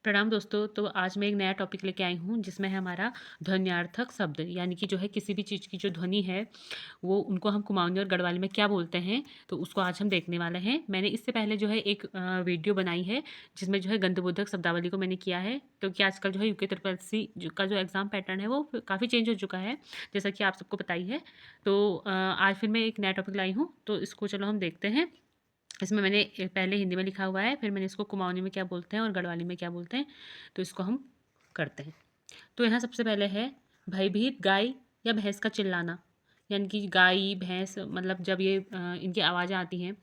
प्रणाम दोस्तों। तो आज मैं एक नया टॉपिक लेके आई हूँ जिसमें है हमारा ध्वन्यार्थक शब्द, यानी कि जो है किसी भी चीज़ की जो ध्वनि है वो उनको हम कुमाऊनी और गढ़वाली में क्या बोलते हैं, तो उसको आज हम देखने वाले हैं। मैंने इससे पहले जो है एक वीडियो बनाई है जिसमें जो है गंधबोधक शब्दावली को मैंने किया है, क्योंकि आजकल जो है यूके ट्रिपल सी का जो एग्ज़ाम पैटर्न है वो काफ़ी चेंज हो चुका है, जैसा कि आप सबको पता ही है। तो आज फिर मैं एक नया टॉपिक लाई हूँ, तो इसको चलो हम देखते हैं। इसमें मैंने पहले हिंदी में लिखा हुआ है, फिर मैंने इसको कुमाऊनी में क्या बोलते हैं और गढ़वाली में क्या बोलते हैं, तो इसको हम करते हैं। तो यहाँ सबसे पहले है भयभीत गाय या भैंस का चिल्लाना, यानी कि गाय भैंस मतलब जब ये इनकी आवाज़ें आती हैं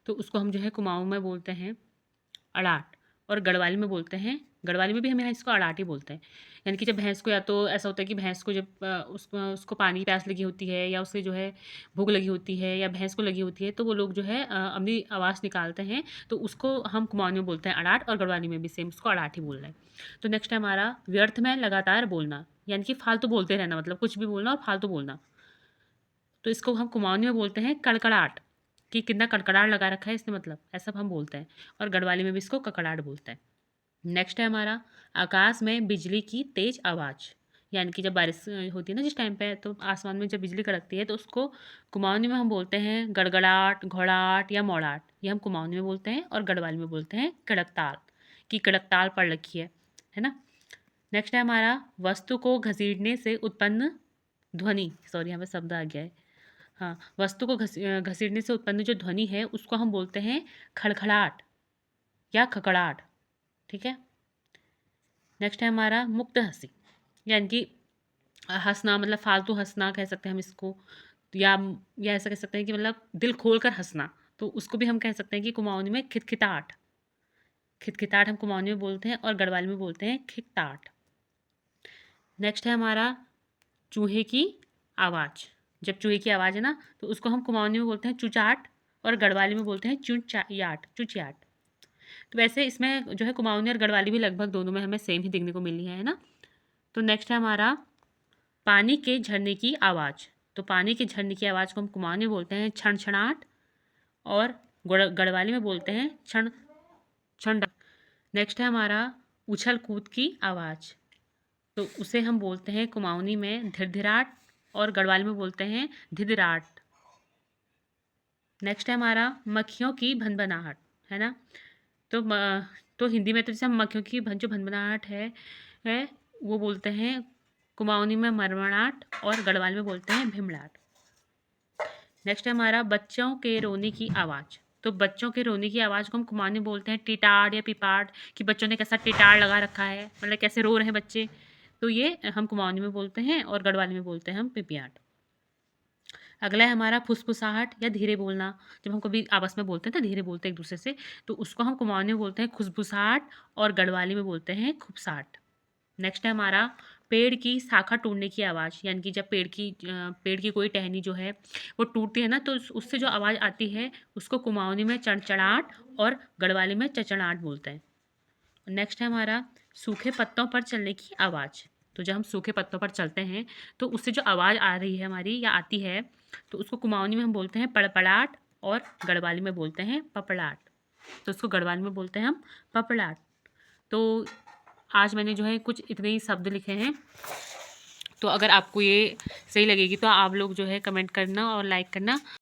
तो उसको हम जो है कुमाऊँ में बोलते हैं अड़ाट, और गढ़वाली में बोलते हैं, गढ़वाली में भी हम यहाँ इसको अड़ाट ही बोलते हैं। यानी कि जब भैंस को, या तो ऐसा होता है कि भैंस को जब उसको उसको पानी की प्यास लगी होती है या उसे जो है भूख लगी होती है या भैंस को लगी होती है, तो वो लोग जो है अपनी आवाज़ निकालते हैं, तो उसको हम कुमाऊनी में बोलते हैं अड़ाट, और गढ़वाली में भी सेम उसको अड़ाट ही बोल रहे हैं। तो नेक्स्ट है हमारा व्यर्थ में लगातार बोलना, यानी कि फालतू बोलते रहना, मतलब कुछ भी बोलना और फालतू बोलना, तो इसको हम कुमाऊनी में बोलते हैं कड़कड़ाहट, कि कितना कड़कड़ाहट लगा रखा है इसने, मतलब ऐसा हम बोलते हैं। और गढ़वाली में भी इसको ककड़ाहट बोलते हैं। नेक्स्ट है हमारा आकाश में बिजली की तेज आवाज़, यानी कि जब बारिश होती है ना जिस टाइम पे, तो आसमान में जब बिजली कड़कती है तो उसको कुमाऊनी में हम बोलते हैं गड़गड़ाहट, घोड़ाहट या मौड़ाहट। ये हम कुमाऊनी में बोलते हैं, और गढ़वाली में बोलते हैं कड़कताल, कि कड़कताल पड़ रखी है ना। नेक्स्ट है हमारा वस्तु को घसीटने से उत्पन्न ध्वनि, सॉरी यहाँ पे शब्द आ गया है। हाँ, वस्तु को घसीटने से उत्पन्न जो ध्वनि है उसको हम बोलते हैं खड़खड़ाहट या खकड़ाहट। ठीक है। नेक्स्ट है हमारा मुक्त हंसी, यानी कि हंसना, मतलब फालतू हंसना कह सकते हैं हम इसको, या ऐसा कह सकते हैं कि मतलब दिल खोल कर हंसना, तो उसको भी हम कह सकते हैं कि कुमाऊनी में खिटखिटाहट। खिटखिटाहट हम कुमाऊनी में बोलते हैं, और गढ़वाली में बोलते हैं खिकटाहट। नेक्स्ट है हमारा चूहे की आवाज़। जब चूहे की आवाज़ है ना, तो उसको हम कुमाऊनी में बोलते हैं चुचाट, और गढ़वाली में बोलते हैं चुचायाट, चुचियाट। तो वैसे इसमें जो है कुमाऊनी और गढ़वाली भी लगभग दोनों में हमें सेम ही देखने को मिली है ना। तो नेक्स्ट है हमारा पानी के झरने की आवाज़। तो पानी के झरने की आवाज़ को हम कुमाऊनी में बोलते हैं छणछणाहट, और गढ़वाली में बोलते हैं क्षण क्षण। नेक्स्ट है हमारा उछल कूद की आवाज़, तो उसे हम बोलते हैं कुमाऊनी में धिरधिराट, और गढ़वाली में बोलते हैं धिधराट। नेक्स्ट है हमारा मक्खियों की भनभनाहट, है ना। तो तो हिंदी में तो जैसे हम मक्खियों की जो भनभनाहट है वो बोलते हैं कुमाऊनी में मरमराहट, और गढ़वाली में बोलते हैं भिमराट। नेक्स्ट है हमारा बच्चों के रोने की आवाज़। तो बच्चों के रोने की आवाज़ को हम कुमाऊनी में बोलते हैं टिटाड़ या पिपाड़, कि बच्चों ने कैसा टिटाड़ लगा रखा है, मतलब कैसे रो रहे हैं बच्चे, तो ये हम कुमाऊनी में बोलते हैं, और गढ़वाली में बोलते हैं हम पिपियाट। अगला है हमारा फुसफुसाहट या धीरे बोलना। जब हम कभी आपस में बोलते हैं ना, धीरे बोलते हैं एक दूसरे से, तो उसको हम कुमाऊनी में बोलते हैं खुसफुसाहट, और गढ़वाली में बोलते हैं खुबसाहट। नेक्स्ट है हमारा पेड़ की शाखा टूटने की आवाज़, यानी कि जब पेड़ की कोई टहनी जो है वो टूटती है ना, तो उससे जो आवाज़ आती है उसको कुमाऊनी में चड़चड़ाहट, और गढ़वाली में चचड़ाहट बोलते हैं। नेक्स्ट है हमारा सूखे पत्तों पर चलने की आवाज़। तो जब हम सूखे पत्तों पर चलते हैं तो उससे जो आवाज़ आ रही है हमारी या आती है, तो उसको कुमाऊनी में हम बोलते हैं पड़पड़ाहट, और गढ़वाली में बोलते हैं पपड़ाहट। तो उसको गढ़वाली में बोलते हैं हम पपड़ाहट। तो आज मैंने जो है कुछ इतने ही शब्द लिखे हैं, तो अगर आपको ये सही लगेगी तो आप लोग जो है कमेंट करना और लाइक करना।